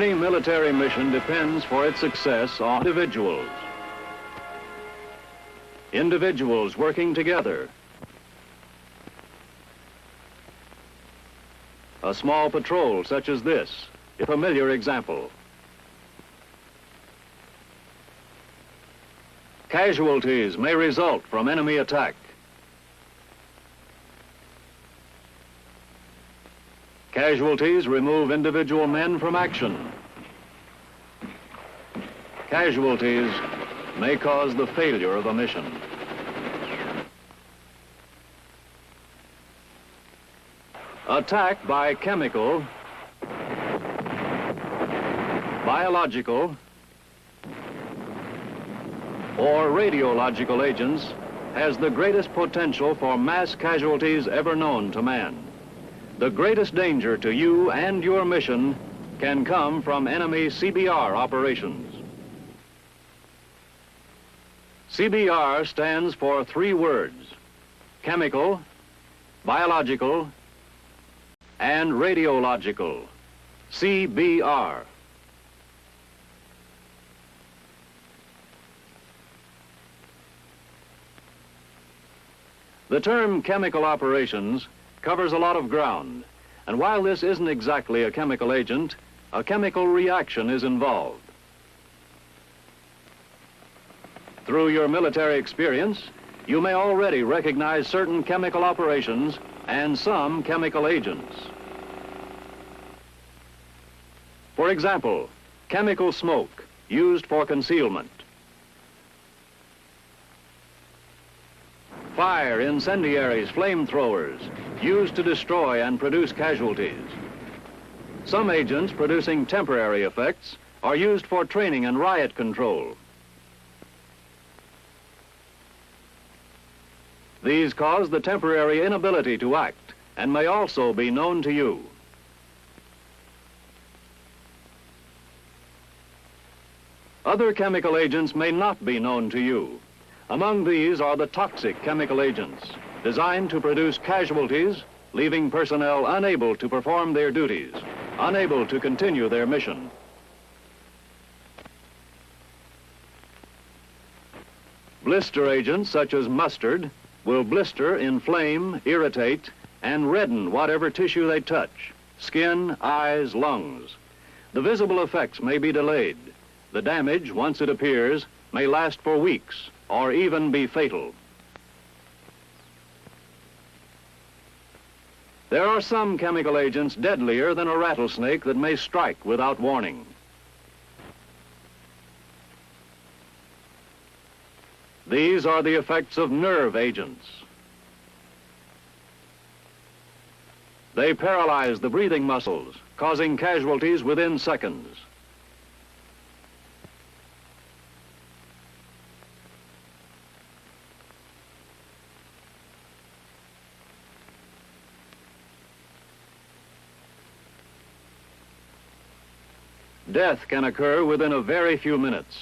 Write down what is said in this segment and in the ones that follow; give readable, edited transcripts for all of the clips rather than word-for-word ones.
Any military mission depends for its success on individuals. Individuals working together. A small patrol such as this, a familiar example. Casualties may result from enemy attack. Casualties remove individual men from action. Casualties may cause the failure of a mission. Attack by chemical, biological, or radiological agents has the greatest potential for mass casualties ever known to man. The greatest danger to you and your mission can come from enemy CBR operations. CBR stands for 3 words: chemical, biological, and radiological. CBR. The term chemical operations covers a lot of ground, and while this isn't exactly a chemical agent, a chemical reaction is involved. Through your military experience, you may already recognize certain chemical operations and some chemical agents. For example, chemical smoke used for concealment. Fire incendiaries, flamethrowers, used to destroy and produce casualties. Some agents producing temporary effects are used for training and riot control. These cause the temporary inability to act and may also be known to you. Other chemical agents may not be known to you. Among these are the toxic chemical agents, designed to produce casualties, leaving personnel unable to perform their duties, unable to continue their mission. Blister agents such as mustard will blister, inflame, irritate, and redden whatever tissue they touch: skin, eyes, lungs. The visible effects may be delayed. The damage, once it appears, may last for weeks or even be fatal. There are some chemical agents deadlier than a rattlesnake that may strike without warning. These are the effects of nerve agents. They paralyze the breathing muscles, causing casualties within seconds. Death can occur within a very few minutes.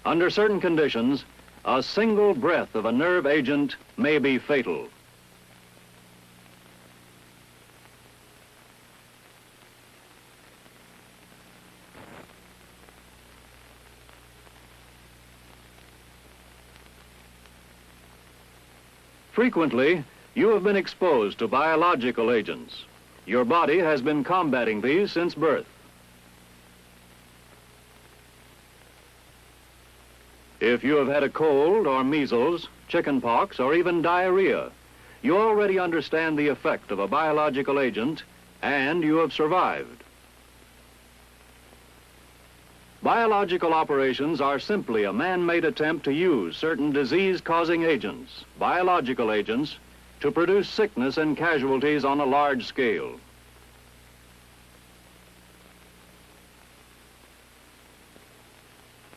Under certain conditions, a single breath of a nerve agent may be fatal. Frequently, you have been exposed to biological agents. Your body has been combating these since birth. If you have had a cold or measles, chickenpox, or even diarrhea, you already understand the effect of a biological agent, and you have survived. Biological operations are simply a man-made attempt to use certain disease-causing agents, biological agents, to produce sickness and casualties on a large scale.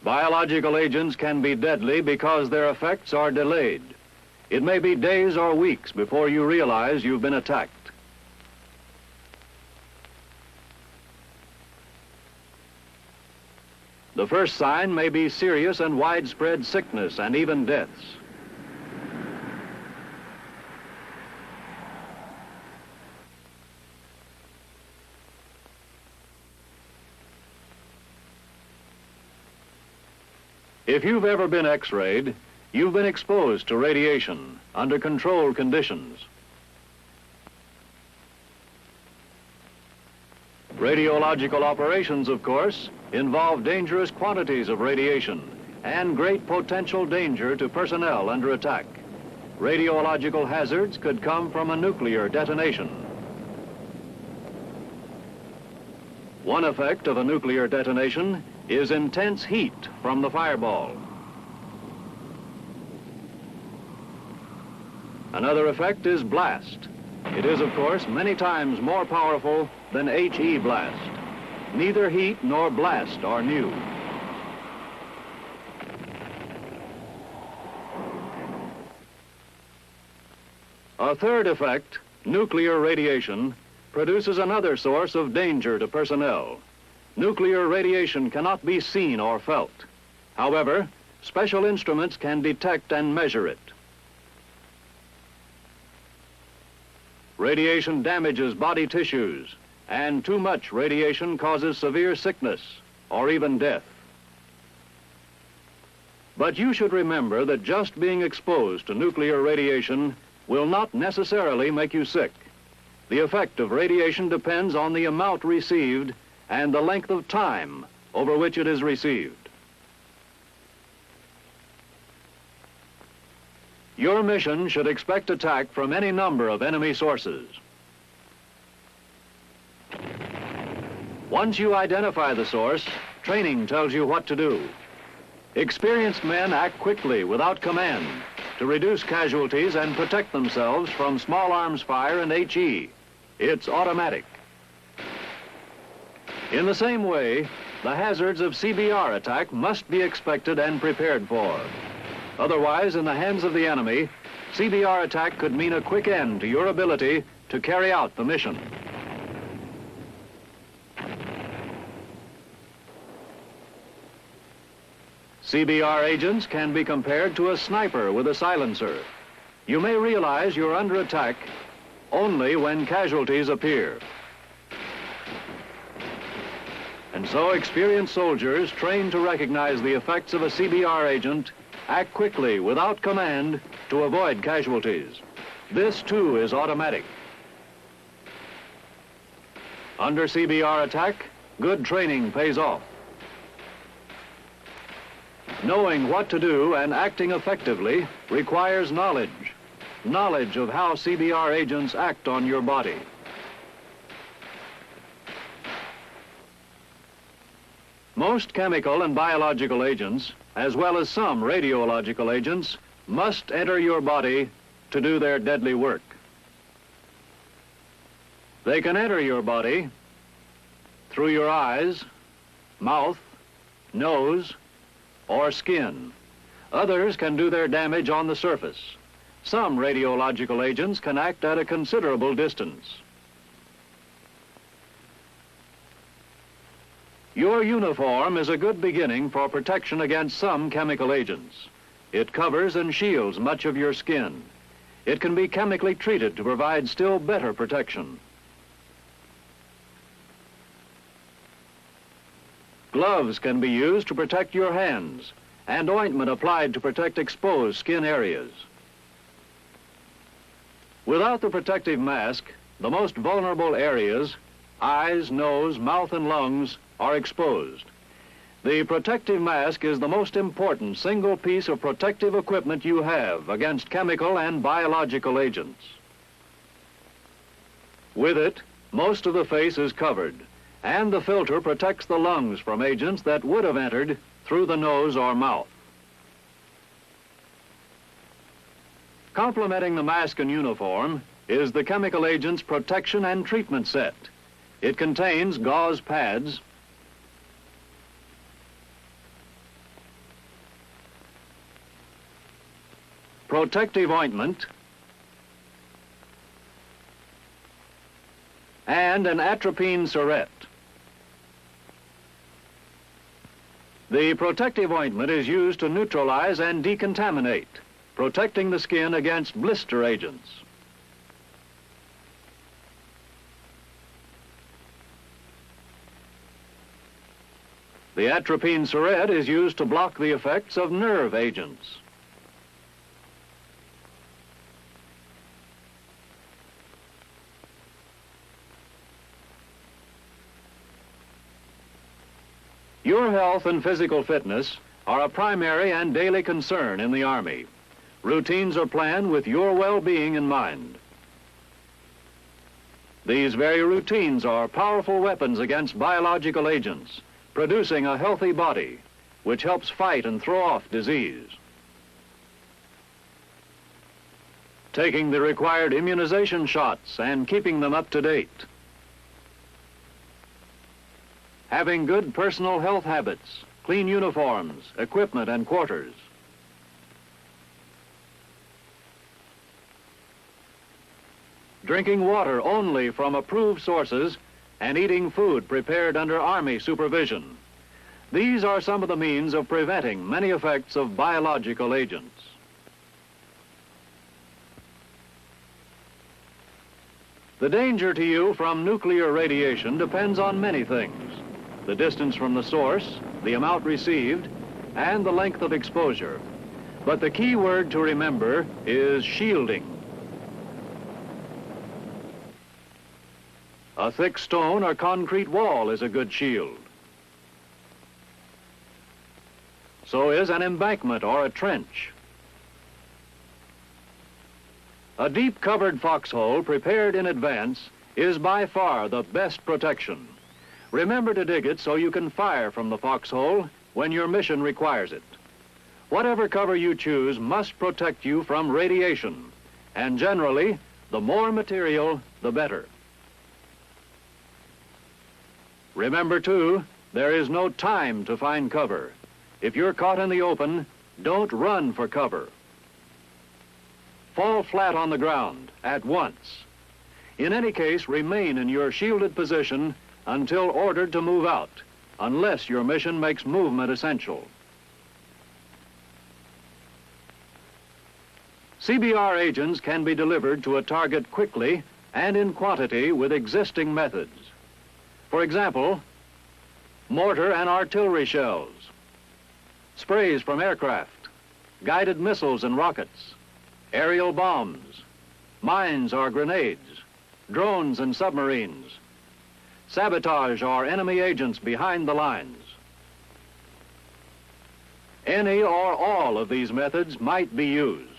Biological agents can be deadly because their effects are delayed. It may be days or weeks before you realize you've been attacked. The first sign may be serious and widespread sickness and even deaths. If you've ever been X-rayed, you've been exposed to radiation under controlled conditions. Radiological operations, of course, involve dangerous quantities of radiation and great potential danger to personnel under attack. Radiological hazards could come from a nuclear detonation. One effect of a nuclear detonation is intense heat from the fireball. Another effect is blast. It is, of course, many times more powerful than HE blast. Neither heat nor blast are new. A third effect, nuclear radiation, produces another source of danger to personnel. Nuclear radiation cannot be seen or felt. However, special instruments can detect and measure it. Radiation damages body tissues, and too much radiation causes severe sickness or even death. But you should remember that just being exposed to nuclear radiation will not necessarily make you sick. The effect of radiation depends on the amount received and the length of time over which it is received. Your mission should expect attack from any number of enemy sources. Once you identify the source, training tells you what to do. Experienced men act quickly without command to reduce casualties and protect themselves from small arms fire and HE. It's automatic. In the same way, the hazards of CBR attack must be expected and prepared for. Otherwise, in the hands of the enemy, CBR attack could mean a quick end to your ability to carry out the mission. CBR agents can be compared to a sniper with a silencer. You may realize you're under attack only when casualties appear. And so experienced soldiers trained to recognize the effects of a CBR agent act quickly without command to avoid casualties. This too is automatic. Under CBR attack, good training pays off. Knowing what to do and acting effectively requires knowledge. Knowledge of how CBR agents act on your body. Most chemical and biological agents, as well as some radiological agents, must enter your body to do their deadly work. They can enter your body through your eyes, mouth, nose, or skin. Others can do their damage on the surface. Some radiological agents can act at a considerable distance. Your uniform is a good beginning for protection against some chemical agents. It covers and shields much of your skin. It can be chemically treated to provide still better protection. Gloves can be used to protect your hands, and ointment applied to protect exposed skin areas. Without the protective mask, the most vulnerable areas, eyes, nose, mouth, and lungs, are exposed. The protective mask is the most important single piece of protective equipment you have against chemical and biological agents. With it, most of the face is covered, and the filter protects the lungs from agents that would have entered through the nose or mouth. Complementing the mask and uniform is the chemical agent's protection and treatment set. It contains gauze pads, protective ointment, and an atropine syrette. The protective ointment is used to neutralize and decontaminate, protecting the skin against blister agents. The atropine syrette is used to block the effects of nerve agents. Your health and physical fitness are a primary and daily concern in the Army. Routines are planned with your well-being in mind. These very routines are powerful weapons against biological agents, producing a healthy body, which helps fight and throw off disease. Taking the required immunization shots and keeping them up to date. Having good personal health habits, clean uniforms, equipment, and quarters. Drinking water only from approved sources and eating food prepared under Army supervision. These are some of the means of preventing many effects of biological agents. The danger to you from nuclear radiation depends on many things: the distance from the source, the amount received, and the length of exposure. But the key word to remember is shielding. A thick stone or concrete wall is a good shield. So is an embankment or a trench. A deep covered foxhole prepared in advance is by far the best protection. Remember to dig it so you can fire from the foxhole when your mission requires it. Whatever cover you choose must protect you from radiation, and generally, the more material, the better. Remember, too, there is no time to find cover. If you're caught in the open, don't run for cover. Fall flat on the ground at once. In any case, remain in your shielded position until ordered to move out, unless your mission makes movement essential. CBR agents can be delivered to a target quickly and in quantity with existing methods. For example, mortar and artillery shells, sprays from aircraft, guided missiles and rockets, aerial bombs, mines or grenades, drones and submarines, sabotage or enemy agents behind the lines. Any or all of these methods might be used.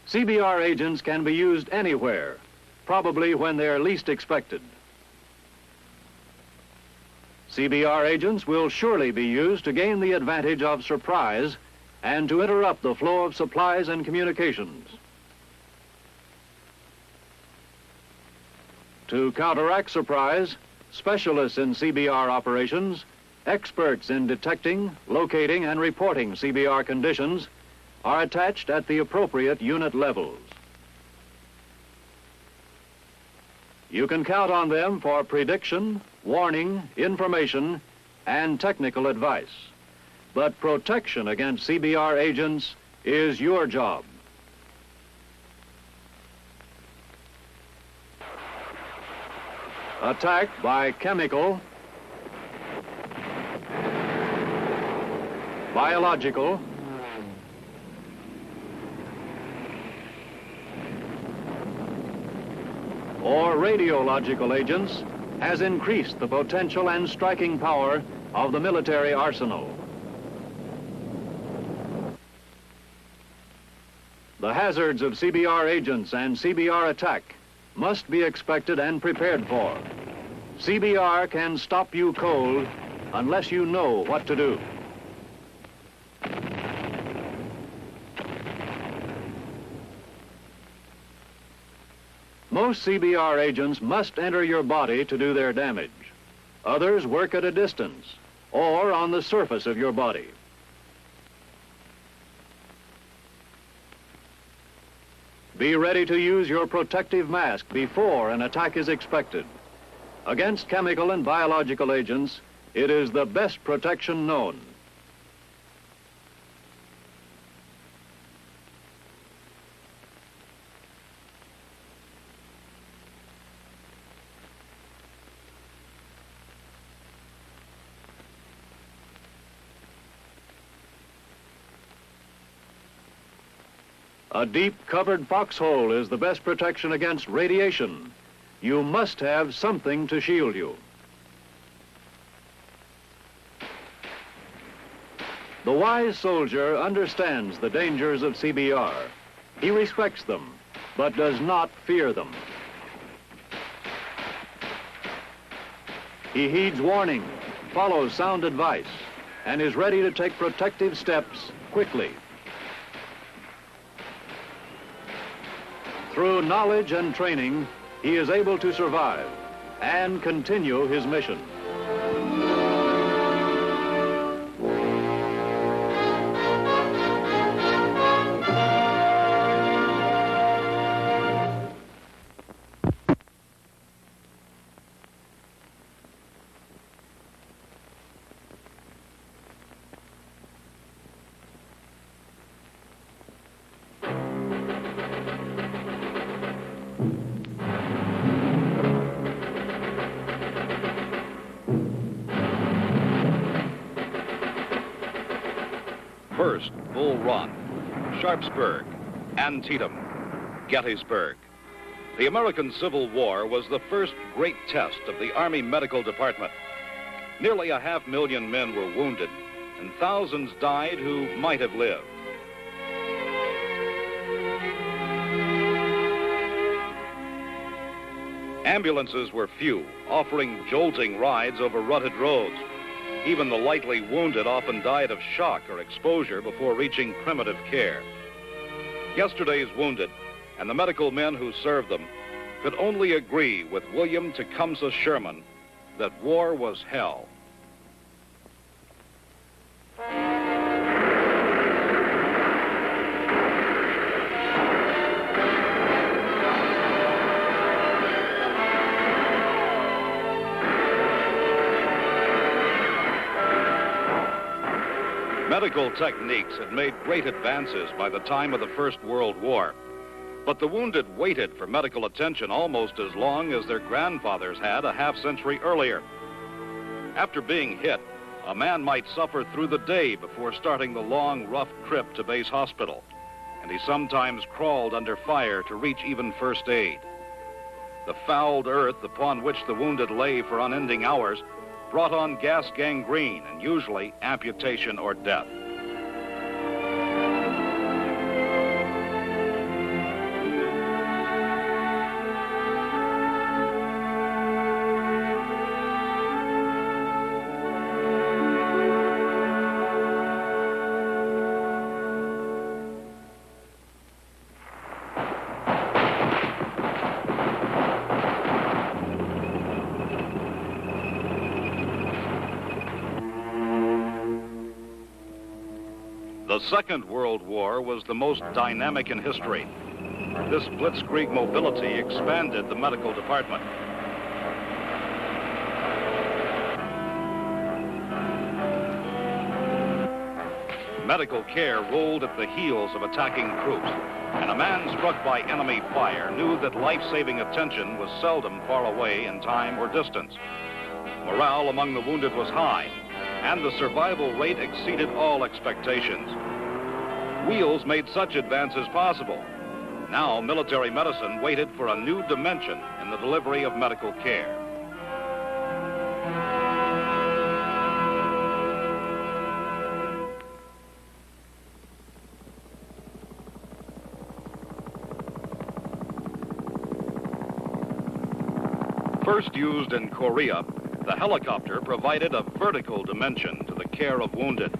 CBR agents can be used anywhere, probably when they are least expected. CBR agents will surely be used to gain the advantage of surprise and to interrupt the flow of supplies and communications. To counteract surprise, specialists in CBR operations, experts in detecting, locating, and reporting CBR conditions are attached at the appropriate unit levels. You can count on them for prediction, warning, information, and technical advice. But protection against CBR agents is your job. Attack by chemical, biological, or radiological agents has increased the potential and striking power of the military arsenal. The hazards of CBR agents and CBR attack must be expected and prepared for. CBR can stop you cold unless you know what to do. Most CBR agents must enter your body to do their damage. Others work at a distance or on the surface of your body. Be ready to use your protective mask before an attack is expected. Against chemical and biological agents, it is the best protection known. A deep covered foxhole is the best protection against radiation. You must have something to shield you. The wise soldier understands the dangers of CBR. He respects them, but does not fear them. He heeds warning, follows sound advice, and is ready to take protective steps quickly. Through knowledge and training, he is able to survive and continue his mission. First, Bull Run, Sharpsburg, Antietam, Gettysburg. The American Civil War was the first great test of the Army Medical Department. Nearly 500,000 men were wounded, and thousands died who might have lived. Ambulances were few, offering jolting rides over rutted roads. Even the lightly wounded often died of shock or exposure before reaching primitive care. Yesterday's wounded and the medical men who served them could only agree with William Tecumseh Sherman that war was hell. Medical techniques had made great advances by the time of the First World War, but the wounded waited for medical attention almost as long as their grandfathers had a half-century earlier. After being hit, a man might suffer through the day before starting the long, rough trip to base hospital, and he sometimes crawled under fire to reach even first aid. The fouled earth upon which the wounded lay for unending hours brought on gas gangrene and usually amputation or death. The Second World War was the most dynamic in history. This blitzkrieg mobility expanded the medical department. Medical care rolled at the heels of attacking troops, and a man struck by enemy fire knew that life-saving attention was seldom far away in time or distance. Morale among the wounded was high, and the survival rate exceeded all expectations. Wheels made such advances possible. Now, military medicine waited for a new dimension in the delivery of medical care. First used in Korea, the helicopter provided a vertical dimension to the care of wounded.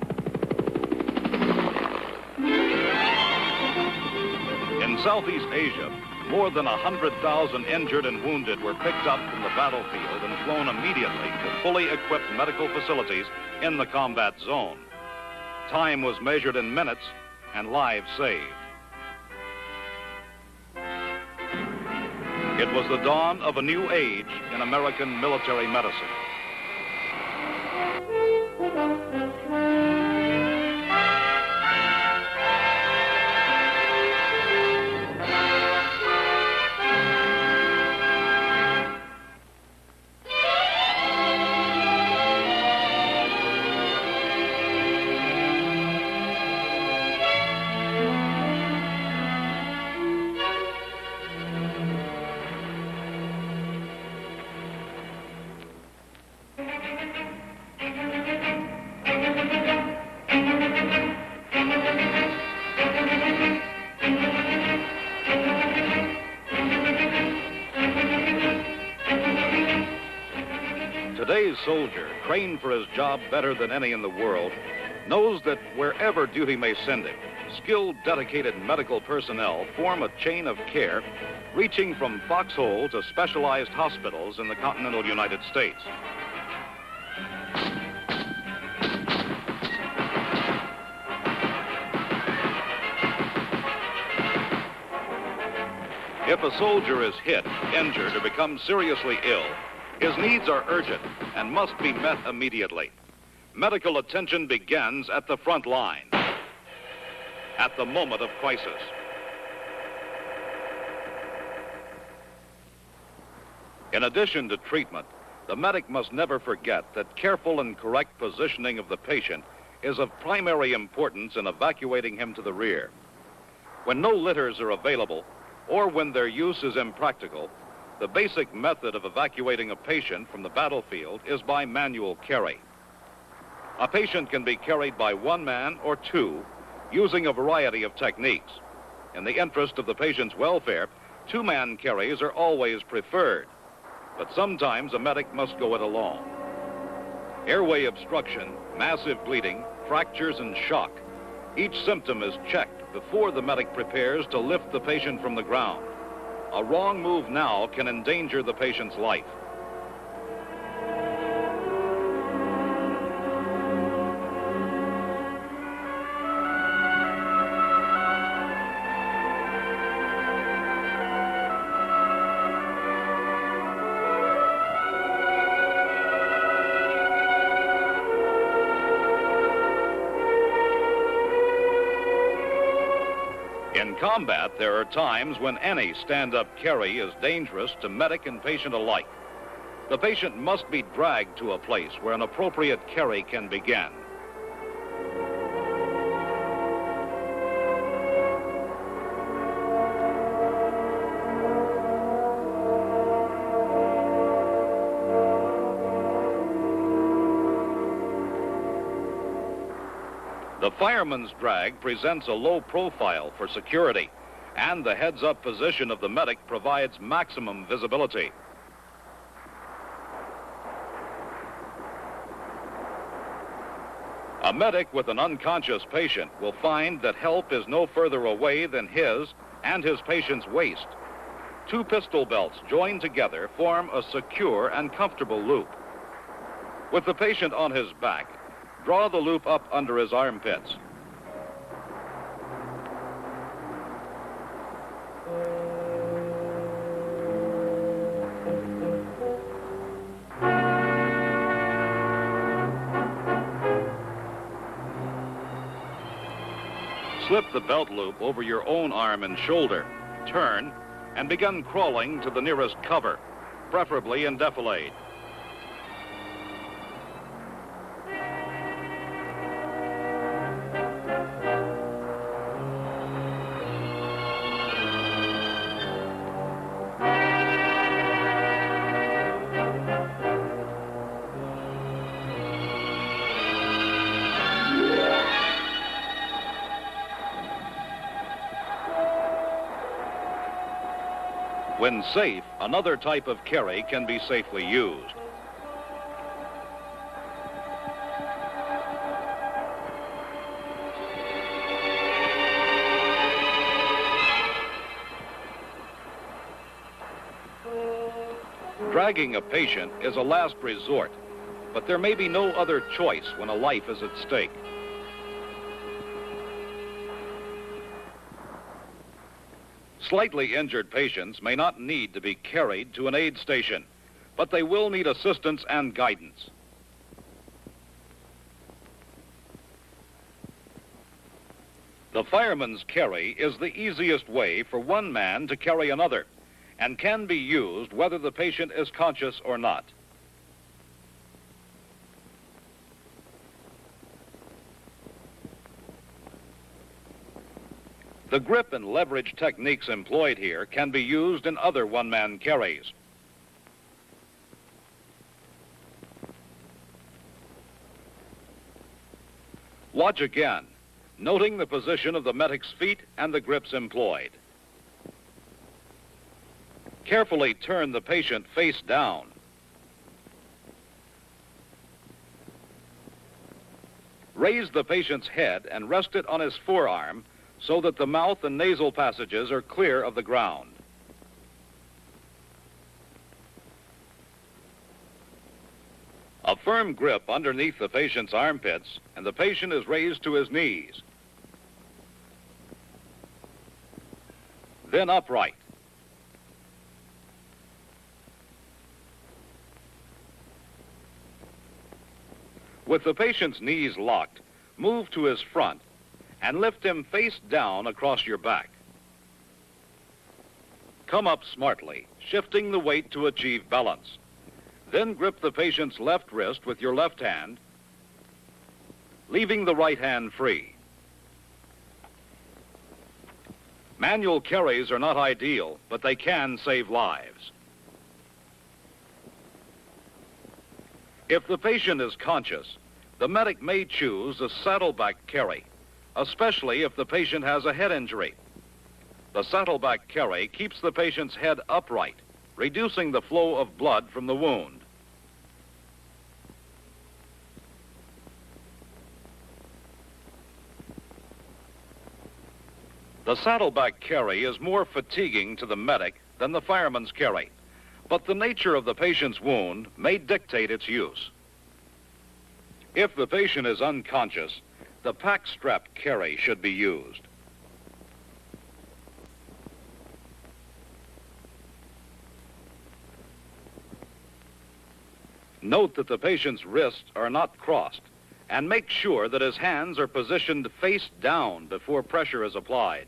In Southeast Asia, more than 100,000 injured and wounded were picked up from the battlefield and flown immediately to fully equipped medical facilities in the combat zone. Time was measured in minutes and lives saved. It was the dawn of a new age in American military medicine. Today's soldier, trained for his job better than any in the world, knows that wherever duty may send him, skilled, dedicated medical personnel form a chain of care reaching from foxhole to specialized hospitals in the continental United States. If a soldier is hit, injured, or becomes seriously ill, his needs are urgent and must be met immediately. Medical attention begins at the front line, at the moment of crisis. In addition to treatment, the medic must never forget that careful and correct positioning of the patient is of primary importance in evacuating him to the rear. When no litters are available, or when their use is impractical, the basic method of evacuating a patient from the battlefield is by manual carry. A patient can be carried by one man or two, using a variety of techniques. In the interest of the patient's welfare, two-man carries are always preferred, but sometimes a medic must go it alone. Airway obstruction, massive bleeding, fractures, and shock. Each symptom is checked before the medic prepares to lift the patient from the ground. A wrong move now can endanger the patient's life. In combat, there are times when any stand-up carry is dangerous to medic and patient alike. The patient must be dragged to a place where an appropriate carry can begin. The fireman's drag presents a low profile for security, and the heads-up position of the medic provides maximum visibility. A medic with an unconscious patient will find that help is no further away than his and his patient's waist. Two pistol belts joined together form a secure and comfortable loop. With the patient on his back, draw the loop up under his armpits. Slip the belt loop over your own arm and shoulder, turn, and begin crawling to the nearest cover, preferably in defilade. When safe, another type of carry can be safely used. Dragging a patient is a last resort, but there may be no other choice when a life is at stake. Slightly injured patients may not need to be carried to an aid station, but they will need assistance and guidance. The fireman's carry is the easiest way for one man to carry another, and can be used whether the patient is conscious or not. The grip and leverage techniques employed here can be used in other one-man carries. Watch again, noting the position of the medic's feet and the grips employed. Carefully turn the patient face down. Raise the patient's head and rest it on his forearm so that the mouth and nasal passages are clear of the ground. A firm grip underneath the patient's armpits, and the patient is raised to his knees. Then upright. With the patient's knees locked, move to his front and lift him face down across your back. Come up smartly, shifting the weight to achieve balance. Then grip the patient's left wrist with your left hand, leaving the right hand free. Manual carries are not ideal, but they can save lives. If the patient is conscious, the medic may choose a saddleback carry, especially if the patient has a head injury. The saddleback carry keeps the patient's head upright, reducing the flow of blood from the wound. The saddleback carry is more fatiguing to the medic than the fireman's carry, but the nature of the patient's wound may dictate its use. If the patient is unconscious, the pack strap carry should be used. Note that the patient's wrists are not crossed, and make sure that his hands are positioned face down before pressure is applied.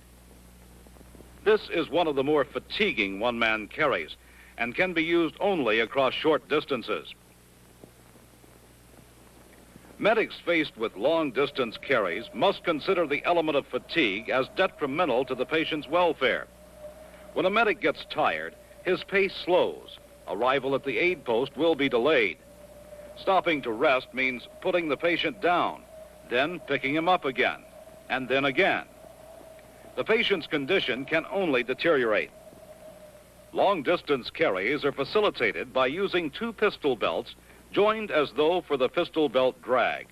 This is one of the more fatiguing one-man carries and can be used only across short distances. Medics faced with long-distance carries must consider the element of fatigue as detrimental to the patient's welfare. When a medic gets tired, his pace slows. Arrival at the aid post will be delayed. Stopping to rest means putting the patient down, then picking him up again, and then again. The patient's condition can only deteriorate. Long-distance carries are facilitated by using two pistol belts joined as though for the pistol belt drag.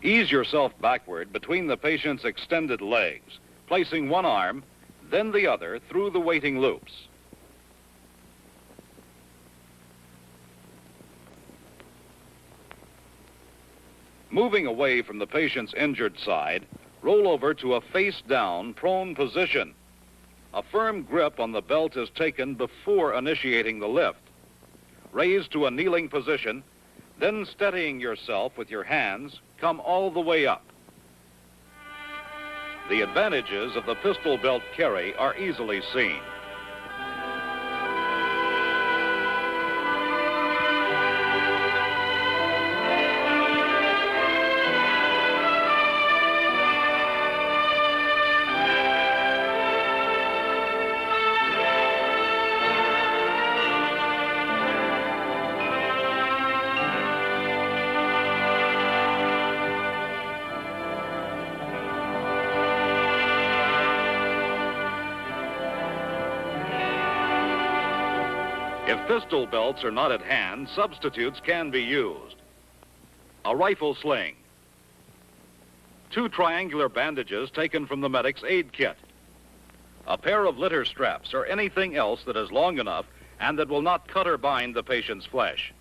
Ease yourself backward between the patient's extended legs, placing one arm, then the other through the waiting loops. Moving away from the patient's injured side, roll over to a face-down, prone position. A firm grip on the belt is taken before initiating the lift. Raise to a kneeling position, then steadying yourself with your hands, come all the way up. The advantages of the pistol belt carry are easily seen. If pistol belts are not at hand, substitutes can be used. A rifle sling. Two triangular bandages taken from the medic's aid kit. A pair of litter straps or anything else that is long enough and that will not cut or bind the patient's flesh.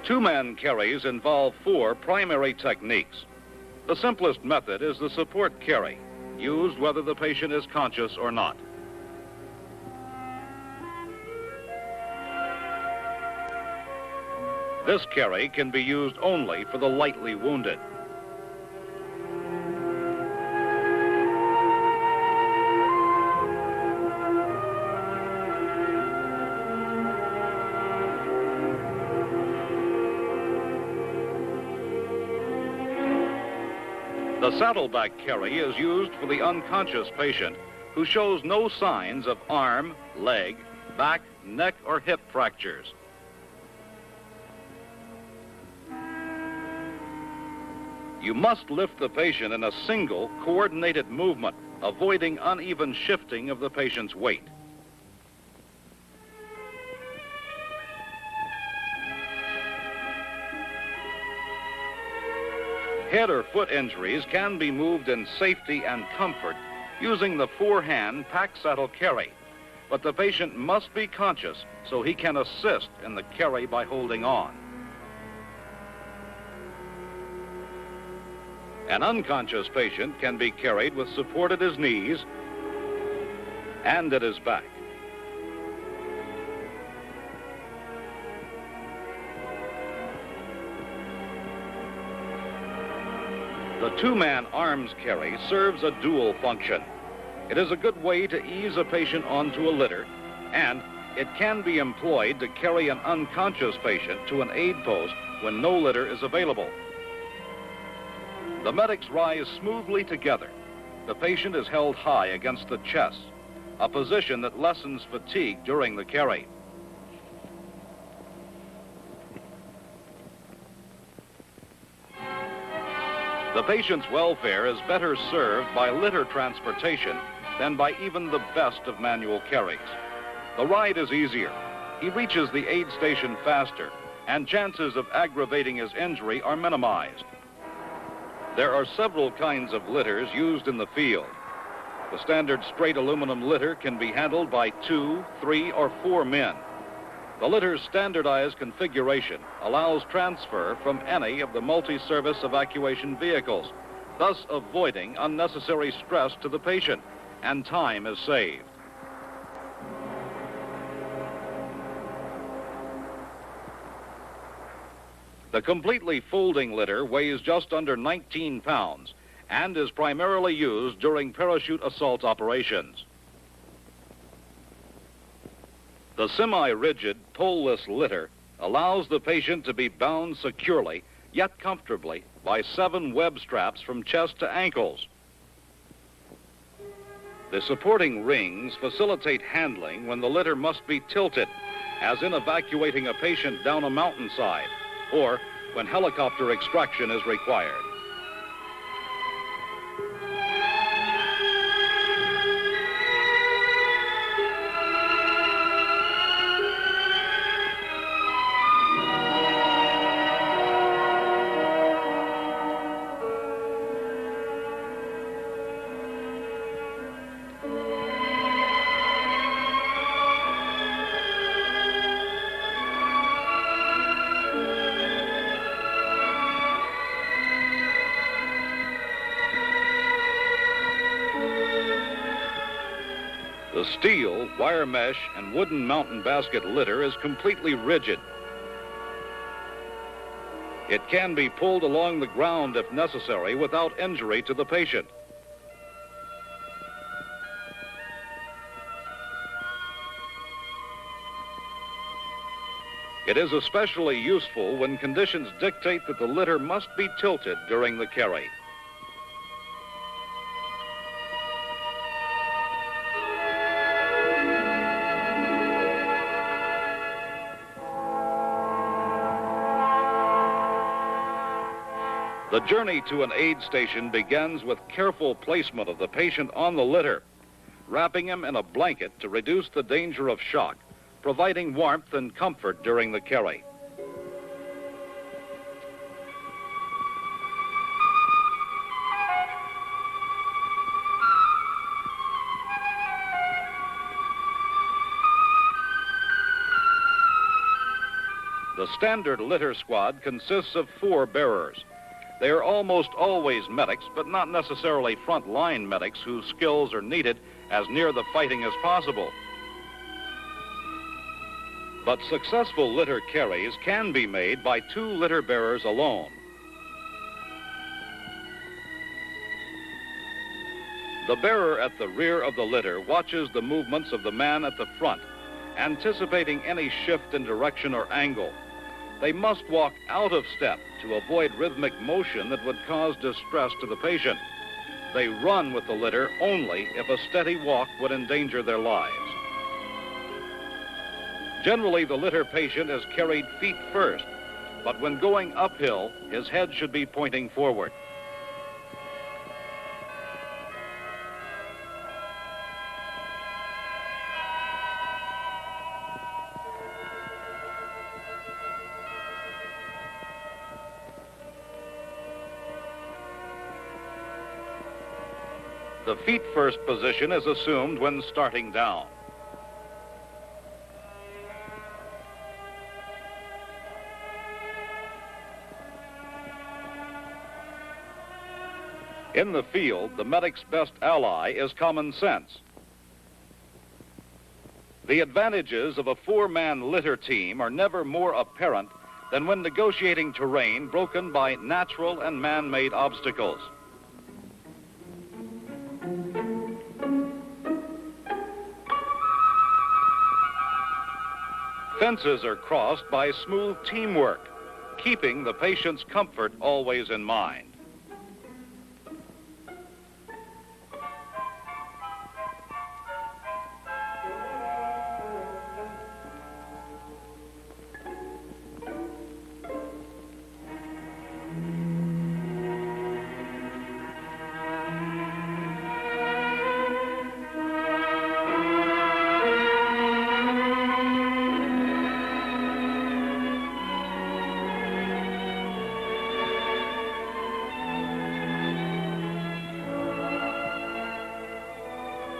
Two-man carries involve 4 primary techniques. The simplest method is the support carry, used whether the patient is conscious or not. This carry can be used only for the lightly wounded. The saddleback carry is used for the unconscious patient who shows no signs of arm, leg, back, neck, or hip fractures. You must lift the patient in a single, coordinated movement, avoiding uneven shifting of the patient's weight. Head or foot injuries can be moved in safety and comfort using the four-hand pack saddle carry, but the patient must be conscious so he can assist in the carry by holding on. An unconscious patient can be carried with support at his knees and at his back. The two-man arms carry serves a dual function. It is a good way to ease a patient onto a litter, and it can be employed to carry an unconscious patient to an aid post when no litter is available. The medics rise smoothly together. The patient is held high against the chest, a position that lessens fatigue during the carry. The patient's welfare is better served by litter transportation than by even the best of manual carries. The ride is easier. He reaches the aid station faster, and chances of aggravating his injury are minimized. There are several kinds of litters used in the field. The standard straight aluminum litter can be handled by 2, 3, or 4 men. The litter's standardized configuration allows transfer from any of the multi-service evacuation vehicles, thus avoiding unnecessary stress to the patient, and time is saved. The completely folding litter weighs just under 19 pounds and is primarily used during parachute assault operations. The semi-rigid, pole-less litter allows the patient to be bound securely, yet comfortably, by 7 web straps from chest to ankles. The supporting rings facilitate handling when the litter must be tilted, as in evacuating a patient down a mountainside, or when helicopter extraction is required. The steel, wire mesh, and wooden mountain basket litter is completely rigid. It can be pulled along the ground if necessary without injury to the patient. It is especially useful when conditions dictate that the litter must be tilted during the carry. The journey to an aid station begins with careful placement of the patient on the litter, wrapping him in a blanket to reduce the danger of shock, providing warmth and comfort during the carry. The standard litter squad consists of 4 bearers. They are almost always medics, but not necessarily front-line medics whose skills are needed as near the fighting as possible. But successful litter carries can be made by 2 litter bearers alone. The bearer at the rear of the litter watches the movements of the man at the front, anticipating any shift in direction or angle. They must walk out of step to avoid rhythmic motion that would cause distress to the patient. They run with the litter only if a steady walk would endanger their lives. Generally, the litter patient is carried feet first, but when going uphill, his head should be pointing forward. The feet first position is assumed when starting down. In the field, the medic's best ally is common sense. The advantages of a four-man litter team are never more apparent than when negotiating terrain broken by natural and man-made obstacles. Fences are crossed by smooth teamwork, keeping the patient's comfort always in mind.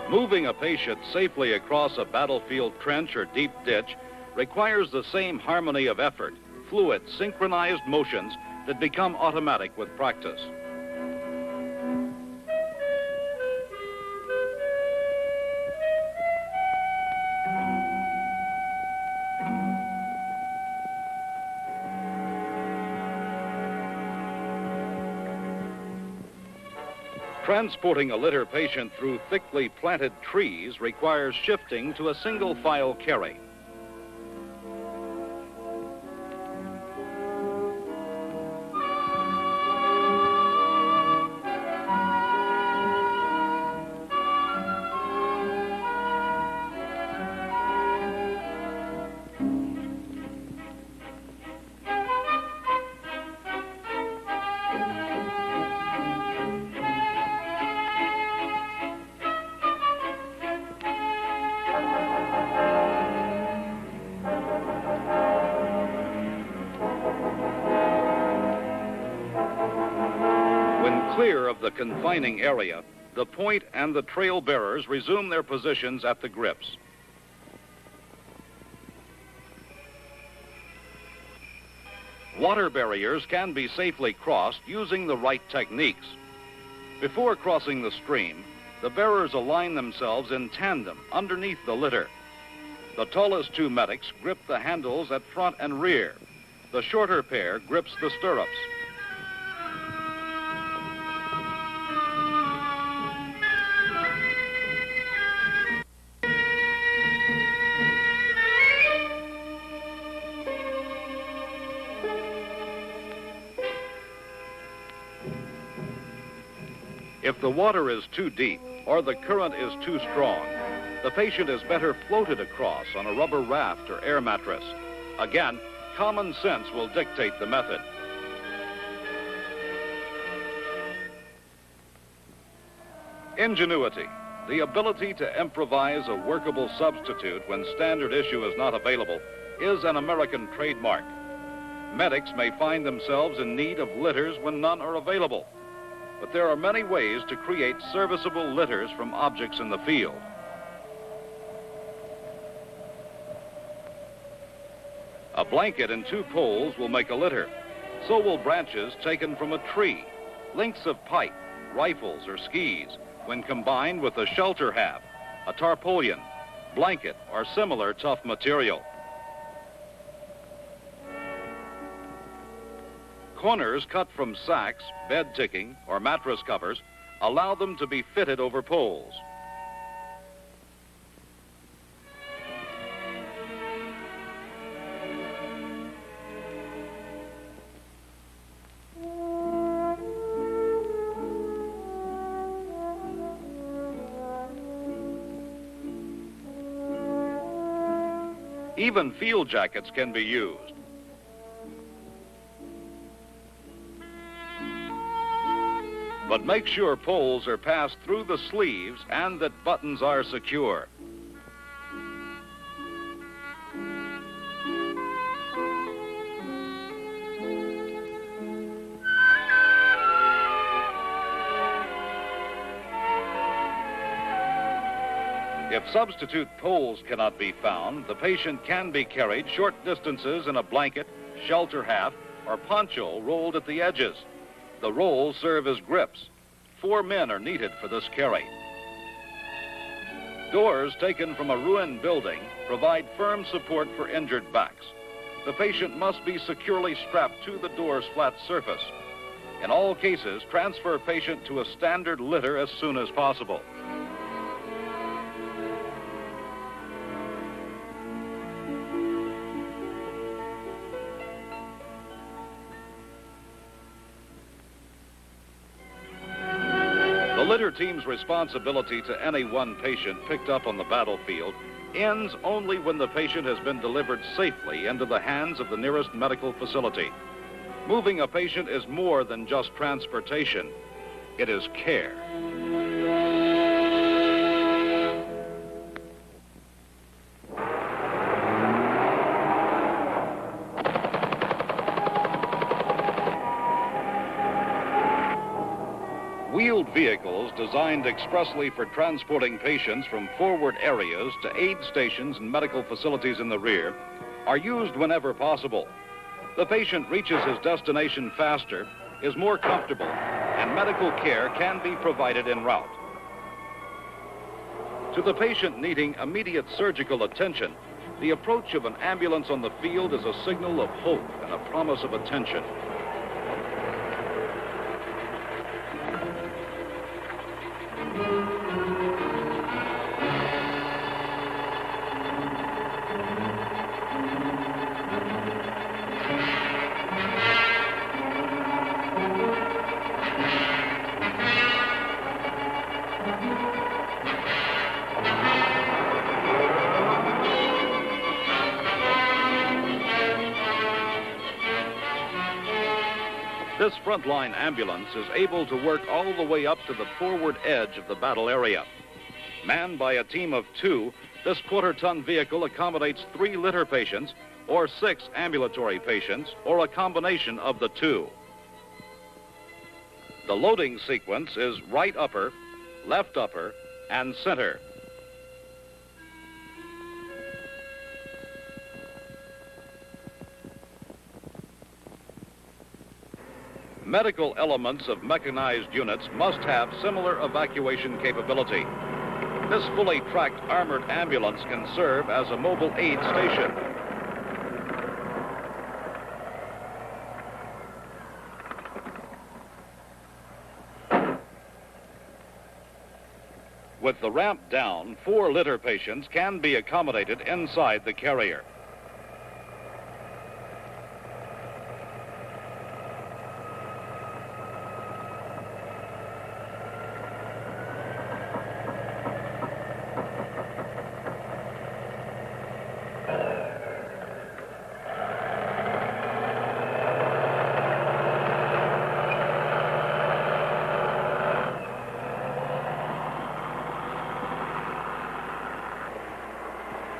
Moving a patient safely across a battlefield trench or deep ditch requires the same harmony of effort, fluid, synchronized motions that become automatic with practice. Transporting a litter patient through thickly planted trees requires shifting to a single file carry. Clear of the confining area, the point and the trail bearers resume their positions at the grips. Water barriers can be safely crossed using the right techniques. Before crossing the stream, the bearers align themselves in tandem underneath the litter. The tallest two medics grip the handles at front and rear. The shorter pair grips the stirrups. If the water is too deep or the current is too strong, the patient is better floated across on a rubber raft or air mattress. Again, common sense will dictate the method. Ingenuity, the ability to improvise a workable substitute when standard issue is not available, is an American trademark. Medics may find themselves in need of litters when none are available. But there are many ways to create serviceable litters from objects in the field. A blanket and two poles will make a litter. So will branches taken from a tree, lengths of pipe, rifles, or skis, when combined with a shelter half, a tarpaulin, blanket, or similar tough material. Corners cut from sacks, bed ticking, or mattress covers allow them to be fitted over poles. Even field jackets can be used. But make sure poles are passed through the sleeves and that buttons are secure. If substitute poles cannot be found, the patient can be carried short distances in a blanket, shelter hat, or poncho rolled at the edges. The rolls serve as grips. 4 men are needed for this carry. Doors taken from a ruined building provide firm support for injured backs. The patient must be securely strapped to the door's flat surface. In all cases, transfer patient to a standard litter as soon as possible. The litter team's responsibility to any one patient picked up on the battlefield ends only when the patient has been delivered safely into the hands of the nearest medical facility. Moving a patient is more than just transportation. It is care. Wheeled vehicles designed expressly for transporting patients from forward areas to aid stations and medical facilities in the rear are used whenever possible. The patient reaches his destination faster, is more comfortable, and medical care can be provided en route. To the patient needing immediate surgical attention, the approach of an ambulance on the field is a signal of hope and a promise of attention. This frontline ambulance is able to work all the way up to the forward edge of the battle area. Manned by a team of 2, this quarter-ton vehicle accommodates 3 litter patients or 6 ambulatory patients or a combination of the 2. The loading sequence is right upper, left upper, and center. Medical elements of mechanized units must have similar evacuation capability. This fully tracked armored ambulance can serve as a mobile aid station. With the ramp down, 4 litter patients can be accommodated inside the carrier.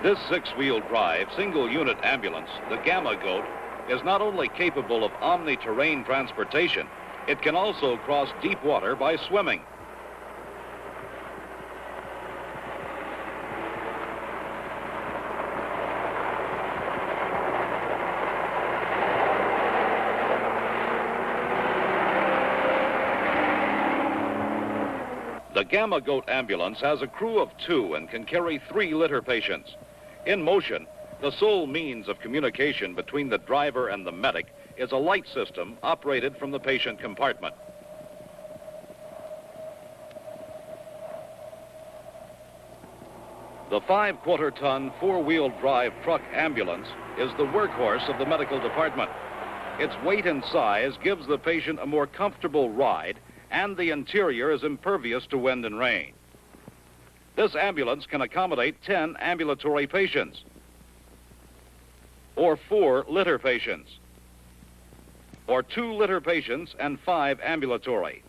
This 6-wheel drive, single-unit ambulance, the Gamma Goat, is not only capable of omni-terrain transportation, it can also cross deep water by swimming. The Gamma Goat ambulance has a crew of 2 and can carry 3 litter patients. In motion, the sole means of communication between the driver and the medic is a light system operated from the patient compartment. The 5-quarter-ton, 4-wheel drive truck ambulance is the workhorse of the medical department. Its weight and size gives the patient a more comfortable ride, and the interior is impervious to wind and rain. This ambulance can accommodate 10 ambulatory patients, or 4 litter patients, or 2 litter patients and 5 ambulatory.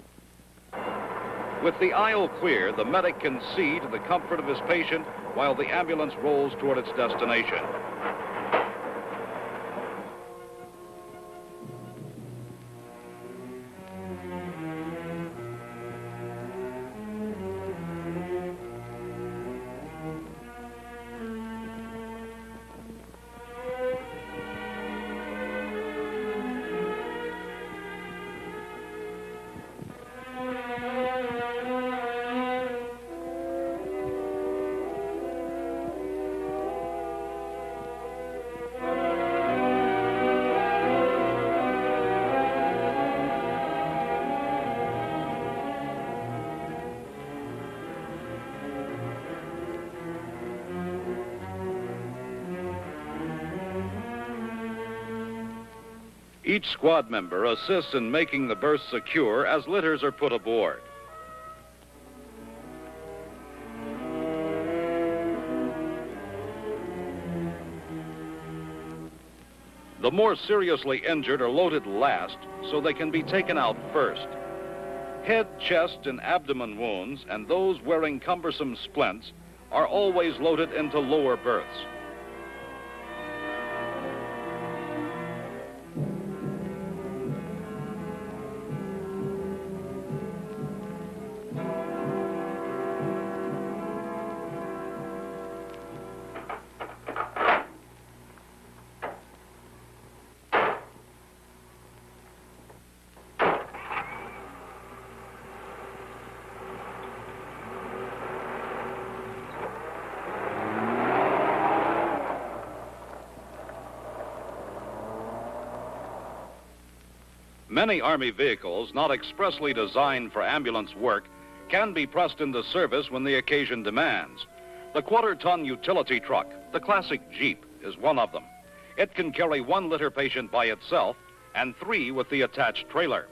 With the aisle clear, the medic can see to the comfort of his patient while the ambulance rolls toward its destination. Each squad member assists in making the berths secure as litters are put aboard. The more seriously injured are loaded last so they can be taken out first. Head, chest, and abdomen wounds and those wearing cumbersome splints are always loaded into lower berths. Many Army vehicles not expressly designed for ambulance work can be pressed into service when the occasion demands. The quarter-ton utility truck, the classic Jeep, is one of them. It can carry 1 litter patient by itself and 3 with the attached trailer.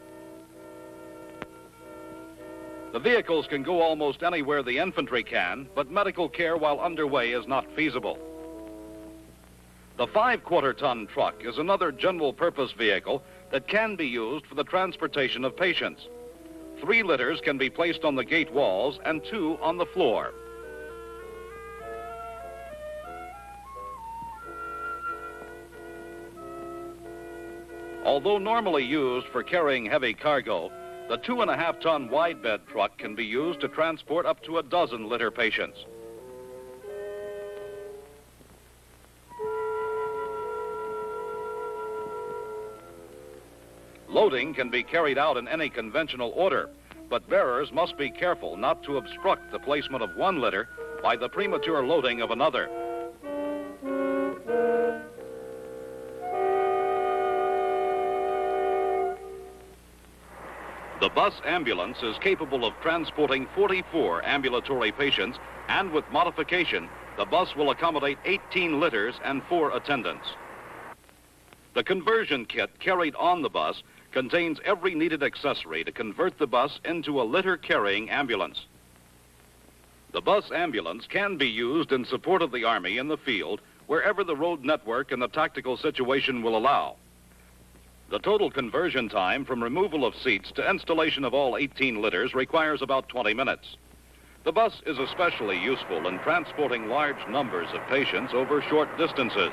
The vehicles can go almost anywhere the infantry can, but medical care while underway is not feasible. The 5-quarter-ton truck is another general-purpose vehicle that can be used for the transportation of patients. 3 litters can be placed on the gate walls and 2 on the floor. Although normally used for carrying heavy cargo, the 2.5-ton wide bed truck can be used to transport up to 12 litter patients. Loading can be carried out in any conventional order, but bearers must be careful not to obstruct the placement of 1 litter by the premature loading of another. The bus ambulance is capable of transporting 44 ambulatory patients, and with modification, the bus will accommodate 18 litters and 4 attendants. The conversion kit carried on the bus contains every needed accessory to convert the bus into a litter-carrying ambulance. The bus ambulance can be used in support of the Army in the field wherever the road network and the tactical situation will allow. The total conversion time from removal of seats to installation of all 18 litters requires about 20 minutes. The bus is especially useful in transporting large numbers of patients over short distances,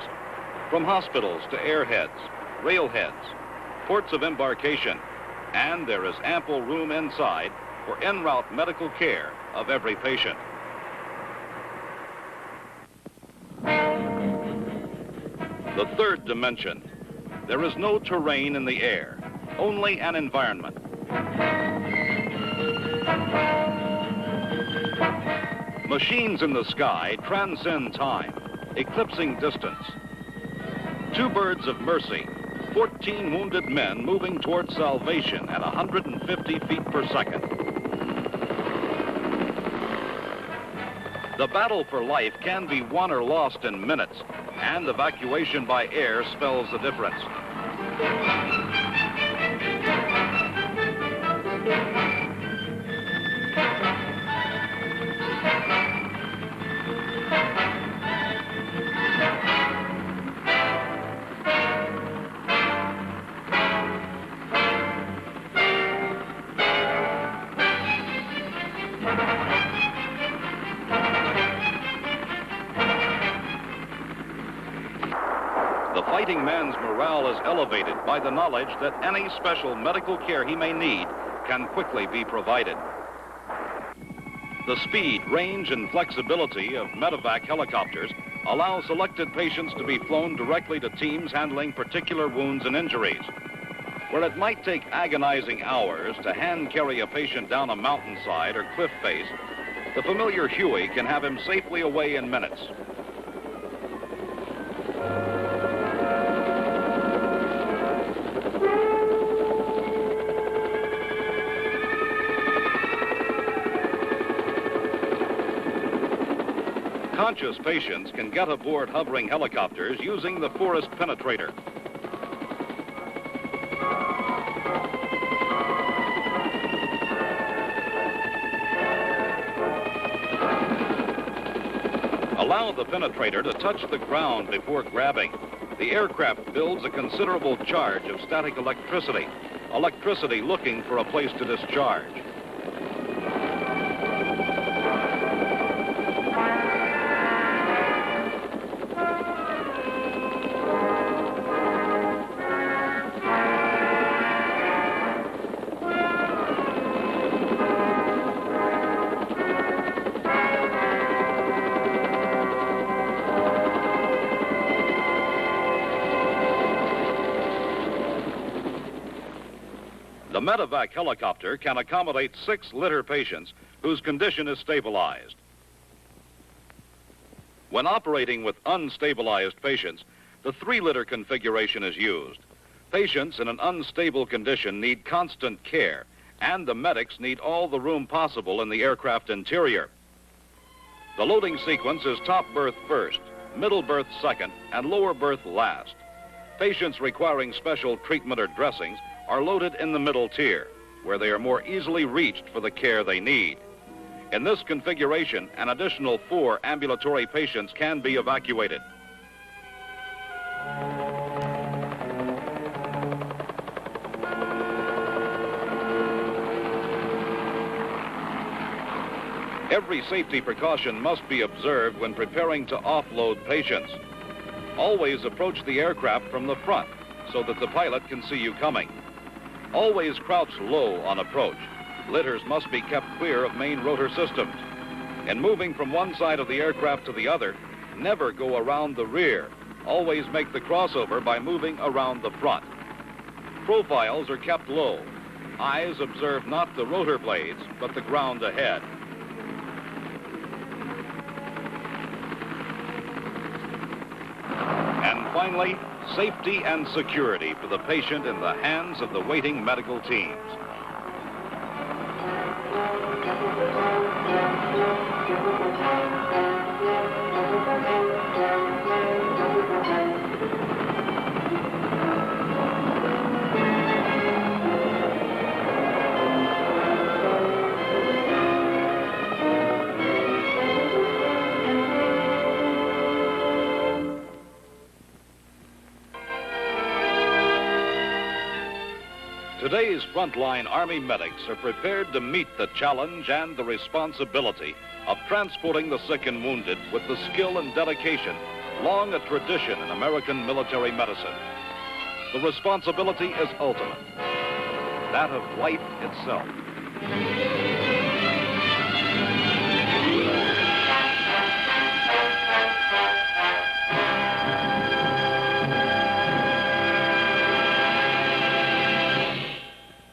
from hospitals to airheads, railheads, ports of embarkation, and there is ample room inside for en route medical care of every patient. The third dimension. There is no terrain in the air, only an environment. Machines in the sky transcend time, eclipsing distance. 2 birds of mercy, 14 wounded men moving towards salvation at 150 feet per second. The battle for life can be won or lost in minutes, and evacuation by air spells the difference. The fighting man's morale is elevated by the knowledge that any special medical care he may need can quickly be provided. The speed, range, and flexibility of medevac helicopters allow selected patients to be flown directly to teams handling particular wounds and injuries. Where it might take agonizing hours to hand carry a patient down a mountainside or cliff face, the familiar Huey can have him safely away in minutes. Conscious patients can get aboard hovering helicopters using the forest penetrator. Allow the penetrator to touch the ground before grabbing. The aircraft builds a considerable charge of static electricity, electricity looking for a place to discharge. The medevac helicopter can accommodate 6 litter patients whose condition is stabilized. When operating with unstabilized patients, the 3-litter configuration is used. Patients in an unstable condition need constant care, and the medics need all the room possible in the aircraft interior. The loading sequence is top berth first, middle berth second, and lower berth last. Patients requiring special treatment or dressings are loaded in the middle tier, where they are more easily reached for the care they need. In this configuration, an additional 4 ambulatory patients can be evacuated. Every safety precaution must be observed when preparing to offload patients. Always approach the aircraft from the front so that the pilot can see you coming. Always crouch low on approach. Litters must be kept clear of main rotor systems. In moving from one side of the aircraft to the other, never go around the rear. Always make the crossover by moving around the front. Profiles are kept low. Eyes observe not the rotor blades, but the ground ahead. And finally, safety and security for the patient in the hands of the waiting medical teams. Today's frontline Army medics are prepared to meet the challenge and the responsibility of transporting the sick and wounded with the skill and dedication long a tradition in American military medicine. The responsibility is ultimate, that of life itself.